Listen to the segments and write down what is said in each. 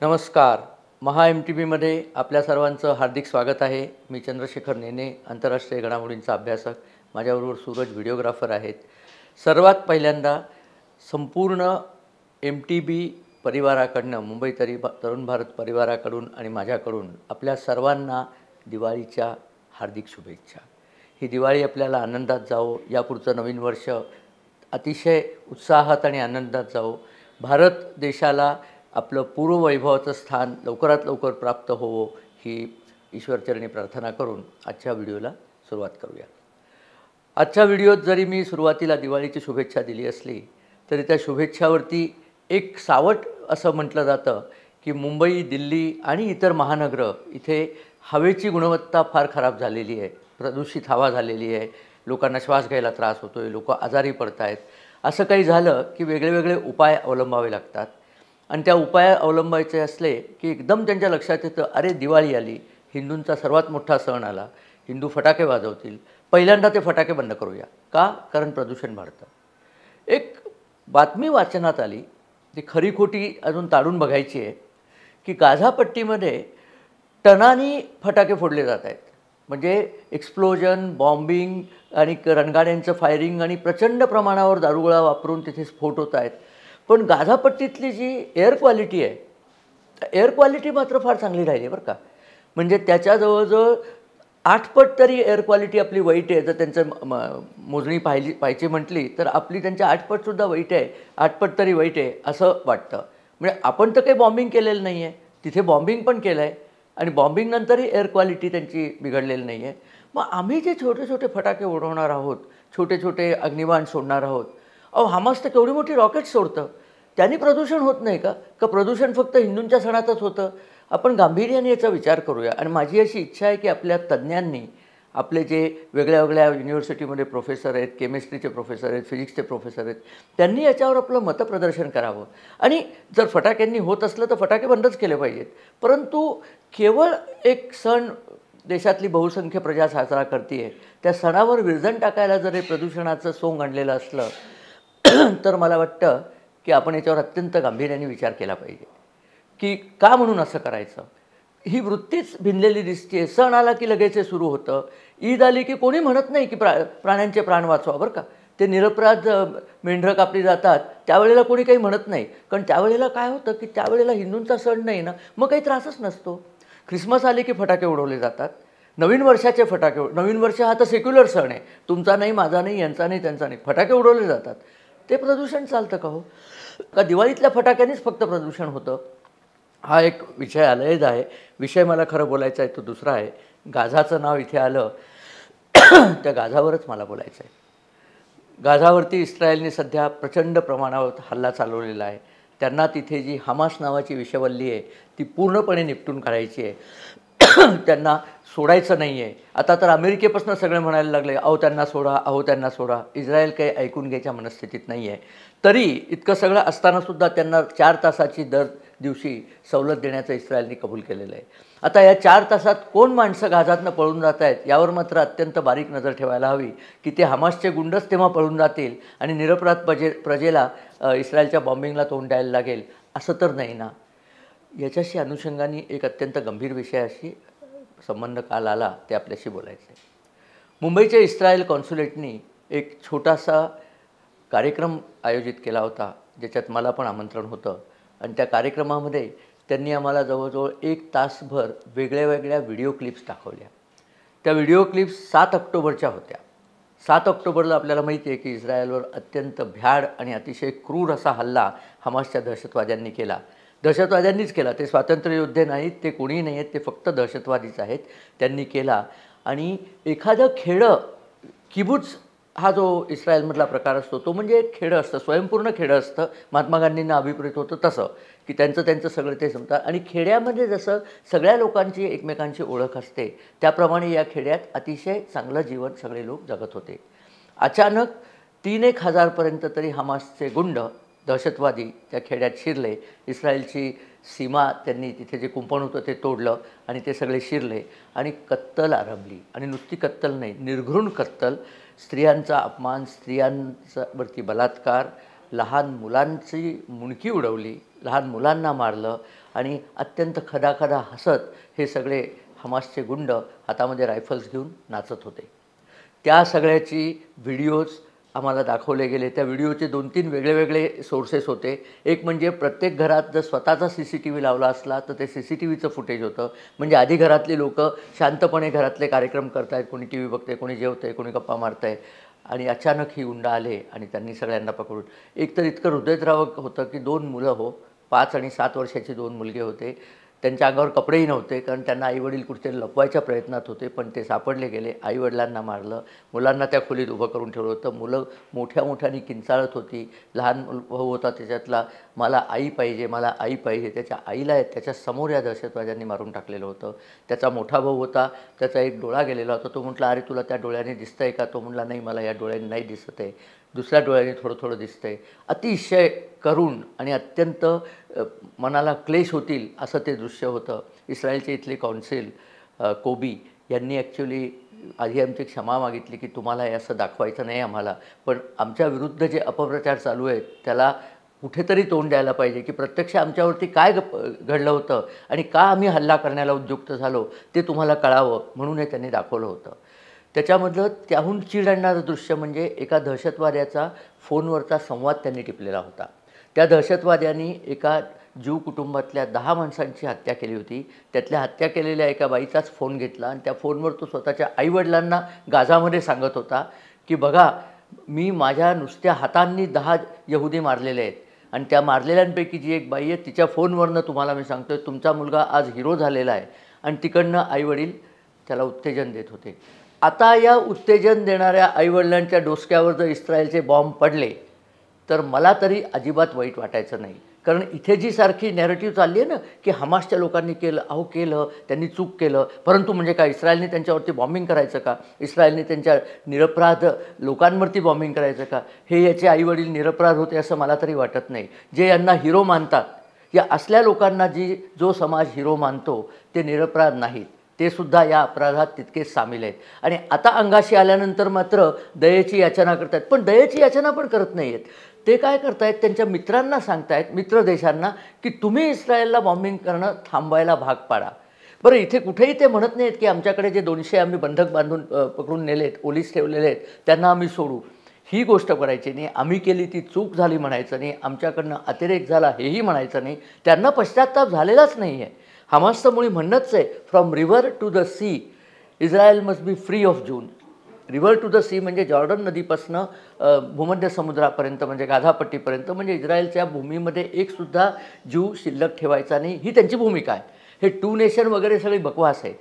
नमस्कार. महा MTVमध्ये आपल्या सर्वांचं हार्दिक स्वागत आहे. मी चंद्रशेखर नेने, आंतरराष्ट्रीय घडामोडींचा अभ्यासक. माझ्याबरोबर सूरज व्हिडिओग्राफर आहेत. सर्वात पहिल्यांदा संपूर्ण MTV परिवाराकडनं, मुंबई तरुण भारत परिवाराकडून आणि माझ्याकडून आपल्या सर्वांना दिवाळीच्या हार्दिक शुभेच्छा. ही दिवाळी आपल्याला आनंदात जावो, यापुढचं नवीन वर्ष अतिशय उत्साहात आणि आनंदात जावो. भारत देशाला आपलं पूर्ववैभवाचं स्थान लवकरात लवकर प्राप्त होवो ही ईश्वरचरणी प्रार्थना करून आजच्या व्हिडिओला सुरुवात करूया. आजच्या व्हिडिओत जरी मी सुरुवातीला दिवाळीची शुभेच्छा दिली असली तरी त्या शुभेच्छावरती एक सावट असं म्हटलं जातं की मुंबई, दिल्ली आणि इतर महानगरं इथे हवेची गुणवत्ता फार खराब झालेली आहे, प्रदूषित हवा झालेली आहे, लोकांना श्वास घ्यायला त्रास होतो आहे, लोक आजारी पडत आहेत. असं काही झालं की वेगळे वेगळे उपाय अवलंबावे लागतात आणि त्या उपाय अवलंबायचे असले की एकदम त्यांच्या लक्षात येतं, अरे दिवाळी आली, हिंदूंचा सर्वात मोठा सण आला, हिंदू फटाके वाजवतील, पहिल्यांदा ते फटाके बंद करूया. का? कारण प्रदूषण वाढतं. एक बातमी वाचनात आली, ती खरी खोटी अजून ताडून बघायची आहे, की गाझापट्टीमध्ये टनानी फटाके फोडले जात आहेत. म्हणजे एक्सप्लोजन, बॉम्बिंग आणि रणगाड्यांचं फायरिंग आणि प्रचंड प्रमाणावर दारुगोळा वापरून तिथे स्फोट होत आहेत. पण गाझापट्टीतली जी एअर क्वालिटी आहे, एअर क्वालिटी मात्र फार चांगली राहिली बरं का. म्हणजे त्याच्या जवळजवळ 8 पट तरी एअर क्वालिटी आपली वाईट आहे. जर त्यांचं मोजणी पाहायची म्हटली तर आपली त्यांच्या 8 पटसुद्धा वाईट आहे, 8 पट तरी वाईट आहे असं वाटतं. म्हणजे आपण तर काही बॉम्बिंग केलेलं नाही आहे, तिथे बॉम्बिंग पण केलं आहे आणि बॉम्बिंगनंतरही एअर क्वालिटी त्यांची बिघडलेली नाही आहे. मग आम्ही जे छोटे छोटे फटाके उडवणार आहोत, छोटे छोटे अग्निबाण सोडणार आहोत, हमास तर केवढी मोठी रॉकेट सोडतं, त्यांनी प्रदूषण होत नाही का? का प्रदूषण फक्त हिंदूंच्या सणातच होतं? आपण गांभीर्याने याचा विचार करूया. आणि माझी अशी इच्छा आहे की आपल्या तज्ज्ञांनी, आपले जे वेगळ्या वेगळ्या युनिव्हर्सिटीमध्ये प्रोफेसर आहेत, केमिस्ट्रीचे प्रोफेसर आहेत, फिजिक्सचे प्रोफेसर आहेत, त्यांनी याच्यावर आपलं मतप्रदर्शन करावं. आणि जर फटाक्यांनी होत असलं तर फटाके बंदच केले पाहिजेत. परंतु केवळ एक सण देशातली बहुसंख्य प्रजा साजरा करते आहे, त्या सणावर विरजण टाकायला जर हे प्रदूषणाचं सोंग आणलेलं असलं तर मला वाटतं की आपण याच्यावर अत्यंत गांभीर्याने विचार केला पाहिजे की का म्हणून असं करायचं. ही वृत्तीच भिनलेली दिसते आहे. सण आला की लगेच सुरू होतं. ईद आली की कोणी म्हणत नाही की प्राण्यांचे प्राण वाचवा बरं का. ते निरपराध मेंढरं कापली जातात त्यावेळेला कोणी काही म्हणत नाही, कारण त्यावेळेला काय होतं की त्यावेळेला हिंदूंचा सण नाही ना, मग काही त्रासच नसतो. ख्रिसमस आले की फटाके उडवले जातात, नवीन वर्षाचे फटाके. नवीन वर्ष हा तर सेक्युलर सण आहे, तुमचा नाही, माझा नाही, यांचा नाही, त्यांचा नाही, फटाके उडवले जातात. ते प्रदूषण चालतं का हो? का दिवाळीतल्या फटाक्यांनीच फक्त प्रदूषण होतं? हा एक विषय अलयद आहे. विषय मला खरं बोलायचा आहे तो दुसरा आहे. गाझाचं नाव इथे आलं त्या गाझावरच मला बोलायचं आहे. गाझावरती इस्रायलने सध्या प्रचंड प्रमाणावर हल्ला चालवलेला आहे. त्यांना तिथे जी हमास नावाची विषवल्ली आहे ती पूर्णपणे निपटून काढायची आहे. त्यांना सोडायचं नाही आहे. आता तर अमेरिकेपासून सगळे म्हणायला लागले, अहो त्यांना सोडा, अहो त्यांना सोडा. इस्रायल काही ऐकून घ्यायच्या मनस्थितीत नाही आहे. तरी इतकं सगळं असतानासुद्धा त्यांना 4 तासाची दर दिवशी सवलत देण्याचं इस्रायलने कबूल केलेलं आहे. आता या 4 तासात कोण माणसं गाझातनं पळून जात आहेत यावर मात्र अत्यंत बारीक नजर ठेवायला हवी की ते हमासचे गुंडच तेव्हा पळून जातील आणि निरपराध प्रजेला इस्रायलच्या बॉम्बिंगला तोंड द्यायला लागेल असं तर नाही ना. याच्याशी अनुषंगाने एक अत्यंत गंभीर विषयाशी संबंध काल आला, ते आपल्याशी बोलायचं आहे. मुंबईच्या इस्रायल कॉन्सुलेटनी एक छोटासा कार्यक्रम आयोजित केला होता ज्याच्यात मला पण आमंत्रण होतं. आणि त्या कार्यक्रमामध्ये त्यांनी आम्हाला जवळजवळ 1 तासभर वेगळ्या वेगळ्या व्हिडिओ क्लिप्स दाखवल्या. त्या व्हिडिओ क्लिप्स 7 ऑक्टोबरच्या होत्या. 7 ऑक्टोबरला आपल्याला माहिती आहे की इस्रायलवर अत्यंत भ्याड आणि अतिशय क्रूर असा हल्ला हमासच्या दहशतवाद्यांनी केला. दहशतवाद्यांनीच केला, ते स्वातंत्र्ययोद्धे नाहीत, ते कोणीही नाही आहेत, ते फक्त दहशतवादीच आहेत. त्यांनी केला. आणि एखादं खेडं, किबुत्झ हा जो इस्रायलमधला प्रकार असतो तो म्हणजे एक खेडं असतं, स्वयंपूर्ण खेडं असतं. महात्मा गांधींना अभिप्रेत होतं तसं की त्यांचं सगळं ते जमतात. आणि खेड्यामध्ये जसं सगळ्या लोकांची एकमेकांची ओळख असते त्याप्रमाणे या खेड्यात अतिशय चांगलं जीवन सगळे लोक जगत होते. अचानक 3-1 हजारपर्यंत तरी हमासचे गुंड, दहशतवादी त्या खेड्यात शिरले. इस्रायलची सीमा त्यांनी, तिथे जे कुंपण होतं ते तोडलं आणि ते सगळे शिरले आणि कत्तल आरंभली. आणि नुसती कत्तल नाही, निर्घृण कत्तल, स्त्रियांचा अपमान, स्त्रियांवरती बलात्कार, लहान मुलांची मुंडकी उडवली, लहान मुलांना मारलं आणि अत्यंत खदाखदा हसत हे सगळे हमासचे गुंड हातामध्ये रायफल्स घेऊन नाचत होते. त्या सगळ्याची व्हिडिओज आम्हाला दाखवले गेले. त्या व्हिडिओचे 2-3 वेगळे सोर्सेस होते. एक म्हणजे प्रत्येक घरात जर स्वतःचा CCTV लावला असला तर ते CCTVचं फुटेज होतं. म्हणजे आधी घरातली लोकं शांतपणे घरातले कार्यक्रम करत आहेत, कोणी TV बघते, कोणी जेवतं आहे, कोणी गप्पा मारत आहे आणि अचानक ही गुंड आले आणि त्यांनी सगळ्यांना पकडून. एक तर इतकं हृदयद्रावक होतं की 2 मुलं 5 आणि 7 वर्षाची 2 मुलगे होते. त्यांच्या अंगावर कपडेही नव्हते, कारण त्यांना आईवडील कुठेतरी लपवायच्या प्रयत्नात होते, पण ते सापडले गेले. आईवडिलांना मारलं, मुलांना त्या खोलीत उभं करून ठेवलं होतं. मुलं मोठ्याने किंचाळत होती. लहान भाऊ होता त्याच्यातला, मला आई पाहिजे, मला आई पाहिजे. त्याच्या आईला त्याच्या समोर या दहशतवाद्यांनी मारून टाकलेलं होतं. त्याचा मोठा भाऊ होता, त्याचा एक डोळा गेलेला होता. तो म्हटला, अरे तुला त्या डोळ्याने दिसतं आहे का? तो म्हटला, नाही मला या डोळ्याने नाही दिसत आहे. दुसऱ्या डोळ्याने थोडं दिसतं आहे. अतिशय करुण आणि अत्यंत मनाला क्लेश होतील असं ते दृश्य होतं. इस्रायलचे इथले कौन्सिल कोबी यांनी ॲक्च्युली आधी आमची क्षमा मागितली की तुम्हाला हे असं दाखवायचं नाही आम्हाला, पण आमच्या विरुद्ध जे अपप्रचार चालू आहेत त्याला कुठेतरी तोंड द्यायला पाहिजे की प्रत्यक्ष आमच्यावरती काय घडलं होतं आणि का आम्ही हल्ला करण्याला उद्युक्त झालो ते तुम्हाला कळावं म्हणून हे त्यांनी दाखवलं होतं. त्याच्यामधलं त्याहून चीड आणणारं दृश्य म्हणजे एका दहशतवाद्याचा फोनवरचा संवाद त्यांनी टिपलेला होता. त्या दहशतवाद्यांनी एका ज्यू कुटुंबातल्या 10 माणसांची हत्या केली होती. त्यातल्या हत्या केलेल्या एका बाईचाच फोन घेतला आणि त्या फोनवर तो स्वतःच्या आईवडिलांना गाझामध्ये सांगत होता की बघा, मी माझ्या नुसत्या हातांनी 10 यहुदी मारलेले आहेत आणि त्या मारलेल्यांपैकी जी एक बाई आहे तिच्या फोनवरनं तुम्हाला मी सांगतोय तुमचा मुलगा आज हिरो झालेला आहे. आणि तिकडनं आईवडील त्याला उत्तेजन देत होते. आता या उत्तेजन देणाऱ्या आईवडिलांच्या डोसक्यावर जर इस्रायलचे बॉम्ब पडले तर मला तरी अजिबात वाईट वाटायचं नाही. कारण इथे जी सारखी नॅरेटिव्ह चालली आहे ना की हमासच्या लोकांनी केलं, अहो केलं, त्यांनी चूक केलं, परंतु म्हणजे काय इस्रायलने त्यांच्यावरती बॉम्बिंग करायचं का? इस्रायलने त्यांच्या निरपराध लोकांवरती बॉम्बिंग करायचं का? हे याचे आईवडील निरपराध होते असं मला तरी वाटत नाही. जे यांना हिरो मानतात, या असल्या लोकांना जो समाज हिरो मानतो ते निरपराध नाहीत, ते सुद्धा या अपराधात तितकेच सामील आहेत. आणि आता अंगाशी आल्यानंतर मात्र दयेची याचना करतात. पण दयेची याचना पण करत नाही आहेत. ते काय करतायत, त्यांच्या मित्रांना सांगतायत, मित्र देशांना, की तुम्ही इस्रायलला बॉम्बिंग करणं थांबवायला भाग पाडा. बरं, इथे कुठेही ते म्हणत नाहीत की आमच्याकडे जे 200 आम्ही बंधक बांधून पकडून नेलेत, पोलीस ठेवलेले आहेत, त्यांना आम्ही सोडू. ही गोष्ट करायची नाही. आम्ही केली ती चूक झाली म्हणायचं नाही. आमच्याकडनं अतिरेक झाला हेही म्हणायचं नाही. त्यांना पश्चात्ताप झालेलाच नाही आहे. हमासचं मुळी म्हणणंच आहे, from river to the sea Israel must be free of Jews. River to the sea म्हणजे जॉर्डन नदीपासनं भूमध्य समुद्रापर्यंत म्हणजे गाझापट्टीपर्यंत, म्हणजे इस्रायलच्या भूमीमध्ये एकसुद्धा जीव शिल्लक ठेवायचा नाही, ही त्यांची भूमिका आहे. हे 2 नेशन वगैरे सगळी बकवास आहे.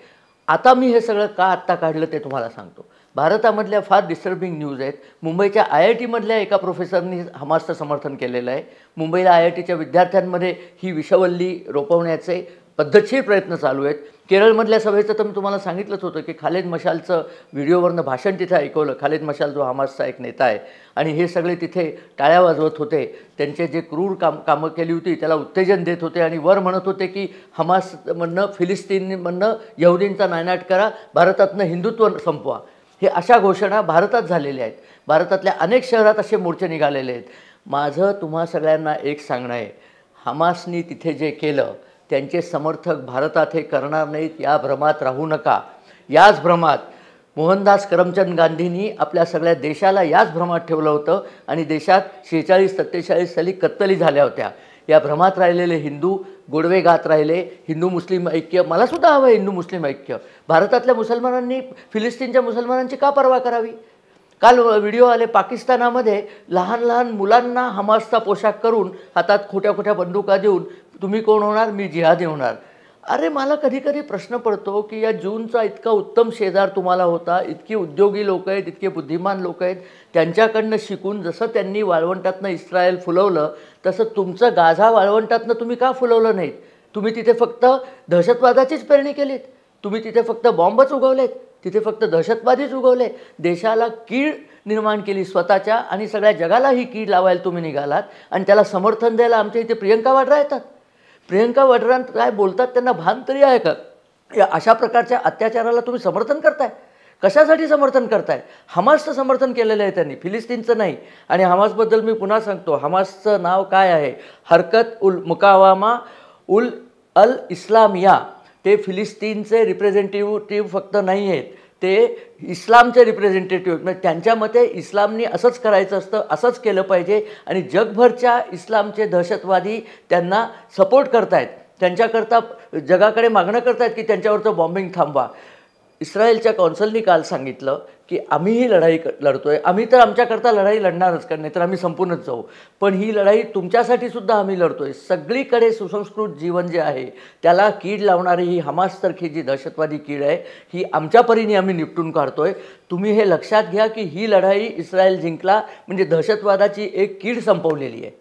आता मी हे सगळं का आत्ता काढलं ते तुम्हाला सांगतो. भारतामधल्या फार डिस्टर्बिंग न्यूज आहेत. मुंबईच्या IITमधल्या एका प्रोफेसरनी हमासचं समर्थन केलेलं आहे. मुंबईला IITच्या विद्यार्थ्यांमध्ये ही विषवल्ली रोपवण्याचे पद्धतशीर प्रयत्न चालू आहेत. केरळमधल्या सभेचं तर मी तुम्हाला सांगितलंच होतं की खालिद मशालचं व्हिडिओवरनं भाषण तिथे ऐकवलं. खालिद मशाल जो हमासचा एक नेता आहे आणि हे सगळे तिथे टाळ्या वाजवत होते. त्यांचे जे क्रूर कामं केली होती त्याला उत्तेजन देत होते आणि वर म्हणत होते की हमासमधनं, फिलिस्तीनमधनं यहुदींचा नायनाट करा, भारतातनं हिंदुत्व संपवा. हे अशा घोषणा भारतात झालेल्या आहेत. भारतातल्या अनेक शहरात असे मोर्चे निघालेले आहेत. माझं तुम्हा सगळ्यांना एक सांगणं आहे, हमासनी तिथे जे केलं त्यांचे समर्थक भारतात हे करणार नाहीत, या भ्रमात राहू नका. याच भ्रमात मोहनदास करमचंद गांधींनी आपल्या सगळ्या देशाला याच भ्रमात ठेवलं होतं आणि देशात 46-47 साली कत्तली झाल्या होत्या. या भ्रमात राहिलेले हिंदू गोडवे गात राहिले. हिंदू मुस्लिम ऐक्य, मलासुद्धा हवं आहे हिंदू मुस्लिम ऐक्य. भारतातल्या मुसलमानांनी फिलिस्तीनच्या मुसलमानांची का पर्वा करावी? काल व्हिडिओ आले पाकिस्तानामध्ये लहान मुलांना हमासचा पोशाख करून हातात खोट्या बंदुका देऊन तुम्ही कोण होणार, मी जिहादी होणार. अरे मला कधी प्रश्न पडतो की या जूनचा इतका उत्तम शेजार तुम्हाला होता, इतकी उद्योगी लोक आहेत, इतके बुद्धिमान लोक आहेत, त्यांच्याकडनं शिकून जसं त्यांनी वाळवंटातनं इस्रायल फुलवलं तसं तुमचं गाझा वाळवंटातनं तुम्ही का फुलवलं नाहीत? तुम्ही तिथे फक्त दहशतवादाचीच पेरणी केलीत. तुम्ही तिथे फक्त बॉम्बच उगवलेत. तिथे फक्त दहशतवादीच उगवले. देशाला कीड निर्माण केली स्वतःच्या आणि सगळ्या जगाला ही कीड लावायला तुम्ही निघालात आणि त्याला समर्थन द्यायला आमच्या इथे प्रियंका वाड्रा येतात. प्रियंका वाड्रा काय बोलतात त्यांना भान तरी आहे का? या अशा प्रकारच्या अत्याचाराला तुम्ही समर्थन करताय. कशासाठी समर्थन करताय? हमासचं समर्थन केलेलं आहे त्यांनी, फिलिस्तीनचं नाही. आणि हमासबद्दल मी पुन्हा सांगतो, हमासचं नाव काय आहे? हरकत उल मुकावामा उल अल इस्लामिया ते फिलिस्तीनचे रिप्रेझेंटेटिव्ह फक्त नाही आहेत, ते इस्लामचे रिप्रेझेंटेटिव्ह. म्हणजे त्यांच्या मते इस्लामने असंच करायचं असतं, असंच केलं पाहिजे आणि जगभरच्या इस्लामचे दहशतवादी त्यांना सपोर्ट करतायत, त्यांच्याकरता जगाकडे मागणं करतायत की त्यांच्यावरचं बॉम्बिंग थांबवा. इस्रायलच्या कौन्सिलनी काल सांगितलं की आम्ही ही लढाई लढतोय, आम्ही तर आमच्याकरता लढाई लढणारच, कारण नाहीतर आम्ही संपूनच जाऊ, पण ही लढाई तुमच्यासाठी सुद्धा आम्ही लढतोय. सगळीकडे सुसंस्कृत जीवन जे आहे त्याला कीड लावणारी ही हमाससारखी जी दहशतवादी कीड आहे ही आमच्या परीने आम्ही निपटून काढतोय. तुम्ही हे लक्षात घ्या की ही लढाई इस्रायल जिंकला म्हणजे दहशतवादाची एक कीड संपवलेली आहे.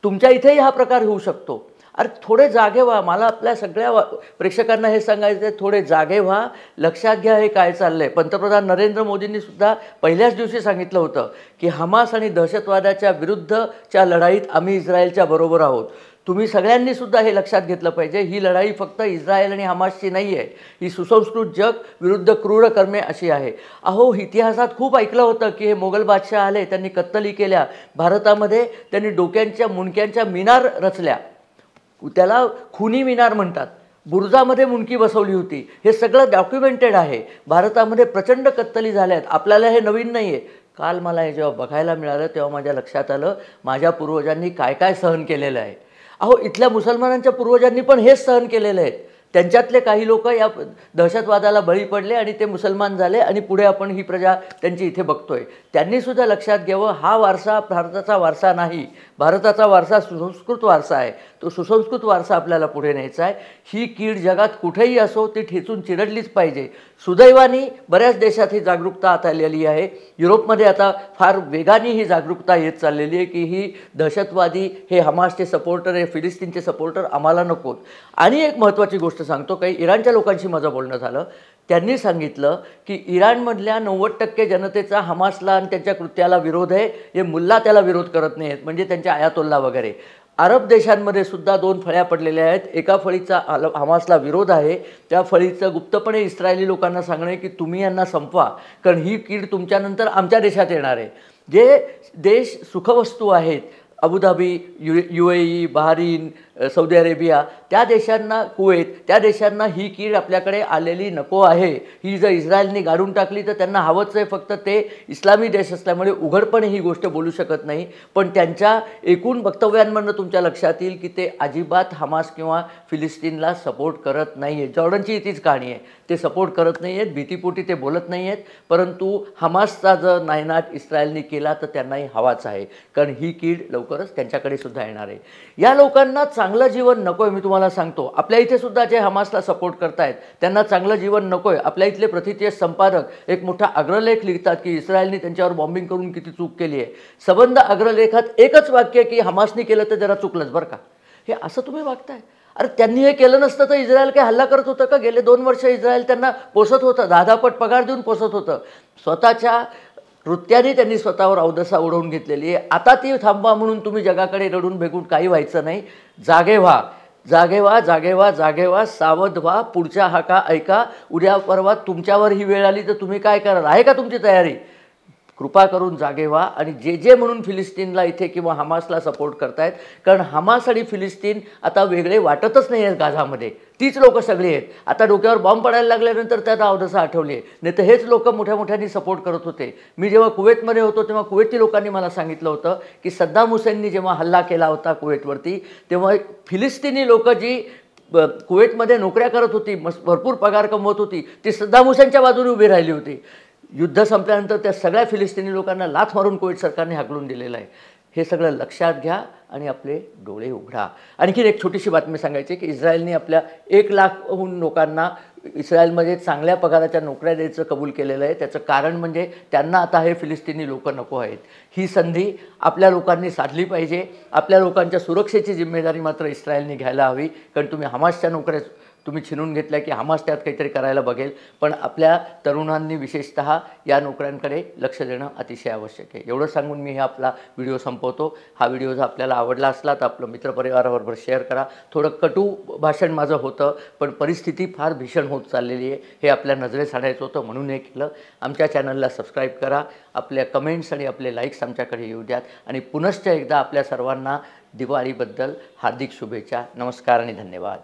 तुमच्या इथेही हा प्रकार होऊ शकतो. अरे थोडे जागे व्हा. मला आपल्या सगळ्या प्रेक्षकांना हे सांगायचं आहे, थोडे जागे व्हा, लक्षात घ्या हे काय चाललं आहे. पंतप्रधान नरेंद्र मोदींनी सुद्धा पहिल्याच दिवशी सांगितलं होतं की हमास आणि दहशतवादाच्या विरुद्धच्या लढाईत आम्ही इस्रायलच्या बरोबर आहोत. तुम्ही सगळ्यांनी सुद्धा हे लक्षात घेतलं पाहिजे, ही लढाई फक्त इस्रायल आणि हमासची नाही आहे, ही सुसंस्कृत जग विरुद्ध क्रूर कर्मे अशी आहे. अहो इतिहासात खूप ऐकलं होतं की हे मोगल बादशाह आले, त्यांनी कत्तली केल्या भारतामध्ये, त्यांनी डोक्यांच्या मुंडक्यांच्या मिनार रचल्या, त्याला खुनी मिनार म्हणतात, बुर्जामध्ये मुंडकी बसवली होती. हे सगळं डॉक्युमेंटेड आहे. भारतामध्ये प्रचंड कत्तली झाल्या आहेत, आपल्याला हे नवीन नाही आहे. काल मला हे जेव्हा बघायला मिळालं तेव्हा माझ्या लक्षात आलं माझ्या पूर्वजांनी काय काय सहन केलेलं आहे. अहो इथल्या मुसलमानांच्या पूर्वजांनी पण हेच सहन केलेलं आहे. त्यांच्यातले काही लोक या दहशतवादाला बळी पडले आणि ते मुसलमान झाले आणि पुढे आपण ही प्रजा त्यांची इथे बघतोय. त्यांनीसुद्धा लक्षात घ्यावं हा वारसा भारताचा वारसा नाही, भारताचा वारसा सुसंस्कृत वारसा आहे. तो सुसंस्कृत वारसा आपल्याला पुढे न्यायचा आहे. ही कीड जगात कुठेही असो ती ठेचून चिरडलीच पाहिजे. सुदैवाने बऱ्याच देशात ही जागरूकता आता आलेली आहे. युरोपमध्ये आता फार वेगाने ही जागरूकता येत चाललेली आहे की ही दहशतवादी हे हमासचे सपोर्टर, हे फिलिस्तीनचे सपोर्टर आम्हाला नकोत. आणि एक महत्त्वाची गोष्ट सांगतो, काही इराणच्या लोकांशी माझं बोलणं झालं. त्यांनी सांगितलं की इराणमधल्या 90% जनतेचा हमासला आणि त्यांच्या कृत्याला विरोध आहे. हे मुल्ला त्याला विरोध करत नाही आहेत, म्हणजे त्यांच्या आयातोल्ला वगैरे. अरब देशांमध्ये सुद्धा 2 फळ्या पडलेल्या आहेत. एका फळीचा हमासला विरोध आहे, त्या फळीचं गुप्तपणे इस्रायली लोकांना सांगणे की तुम्ही यांना संपवा, कारण ही कीड तुमच्यानंतर आमच्या देशात येणार आहे. जे देश सुखवस्तू आहेत, Abu Dhabi, UAE, Bahrain, Saudi Arabia, त्या देशांना, कुवेत, त्या देशांना ही कीड आपल्याकडे आलेली नको आहे. ही जर इस्रायलने गाडून टाकली तर त्यांना हवंच आहे, फक्त ते इस्लामी देश असल्यामुळे उघडपणे ही गोष्ट बोलू शकत नाही. पण त्यांच्या एकूण वक्तव्यांमधून तुमच्या लक्षात येईल की ते अजिबात हमास किंवा फिलिस्तीनला सपोर्ट करत नाही आहेत. जॉर्डनची तीच कहाणी आहे, ते सपोर्ट करत नाही आहेत, भीतीपोटी ते बोलत नाही आहेत. परंतु हमासचा जर नायनाट इस्रायलने केला तर त्यांनाही हवाच आहे, कारण ही कीड लवकरच त्यांच्याकडे सुद्धा येणार आहे. या लोकांना चांगलं जीवन नको आहे. मी तुम्हाला सांगतो, आपल्या इथे सुद्धा जे हमासला सपोर्ट करतायत त्यांना चांगलं जीवन नको आहे. आपल्या इथले प्रथितीय संपादक एक मोठा अग्रलेख लिहितात की इस्रायलने त्यांच्यावर बॉम्बिंग करून किती चूक केली आहे. सबंध अग्रलेखात एकच वाक्य की हमासने केलं तर जरा चुकलंच बरं का. हे असं तुम्ही वागताय. अरे त्यांनी हे केलं नसतं तर इस्रायल काय हल्ला करत होतं का? गेले 2 वर्ष इस्रायल त्यांना पोसत होतं, 10 पट पगार देऊन पोसत होतं. स्वतःच्या कृत्याने त्यांनी स्वतःवर अवदसा उडवून घेतलेली आहे. आता ती थांबवा म्हणून तुम्ही जगाकडे रडून भेगून काही व्हायचं नाही. जागे व्हा, जागे व्हा, जागे व्हा, जागे व्हा, सावध व्हा. पुढच्या हाका ऐका. उद्या परवा तुमच्यावर ही वेळ आली तर तुम्ही काय कराल? आहे का तुमची तयारी? कृपा करून जागे व्हा. आणि जे म्हणून फिलिस्तीनला इथे किंवा हमासला सपोर्ट करतायत, कारण हमास आणि फिलिस्तीन आता वेगळे वाटतच नाही आहेत गाझामध्ये, तीच लोक सगळी आहेत. आता डोक्यावर बॉम्ब पडायला लागल्यानंतर त्यात अवदसा आठवली आहे, नाही तर हेच लोक मोठ्या मोठ्यांनी सपोर्ट करत होते. मी जेव्हा कुवेतमध्ये होतो तेव्हा कुवेती लोकांनी मला सांगितलं होतं की सद्दाम हुसेननी जेव्हा हल्ला केला होता कुवेतवरती, तेव्हा फिलिस्तीनी लोक जी कुवेतमध्ये नोकऱ्या करत होती, भरपूर पगार कमवत होती, ती सद्दाम हुसेनच्या बाजूने उभी राहिली होती. युद्ध संपल्यानंतर त्या सगळ्या फिलिस्तीनी लोकांना लाथ मारून कुवेत सरकारने हाकलून दिलेलं आहे. हे सगळं लक्षात घ्या आणि आपले डोळे उघडा. आणखी एक छोटीशी बातमी सांगायची की इस्रायलने आपल्या 1 लाखहून लोकांना इस्रायलमध्ये चांगल्या पगाराच्या नोकऱ्या द्यायचं कबूल केलेलं आहे. त्याचं कारण म्हणजे त्यांना आता हे फिलिस्तीनी लोक नको आहेत. ही संधी आपल्या लोकांनी साधली पाहिजे. आपल्या लोकांच्या सुरक्षेची जिम्मेदारी मात्र इस्रायलने घ्यायला हवी, कारण तुम्ही हमासच्या नोकऱ्या तुम्ही छिनून घेतल्या की हमास त्यात काहीतरी करायला बघेल. पण आपल्या तरुणांनी विशेषतः या नोकऱ्यांकडे लक्ष देणं अतिशय आवश्यक आहे. एवढं सांगून मी आपला व्हिडिओ संपवतो. हा व्हिडिओ जर आपल्याला आवडला असला तर आपलं मित्रपरिवाराबरोबर शेअर करा. थोडं कटू भाषण माझं होतं, पण परिस्थिती फार भीषण होत चाललेली आहे, हे आपल्या नजरेस आणायचं होतं म्हणून हे केलं. आमच्या चॅनलला सबस्क्राईब करा. आपल्या कमेंट्स आणि आपले लाईक्स आमच्याकडे येऊ द्यात. आणि पुनश्च एकदा आपल्या सर्वांना दिवाळीबद्दल हार्दिक शुभेच्छा. नमस्कार आणि धन्यवाद.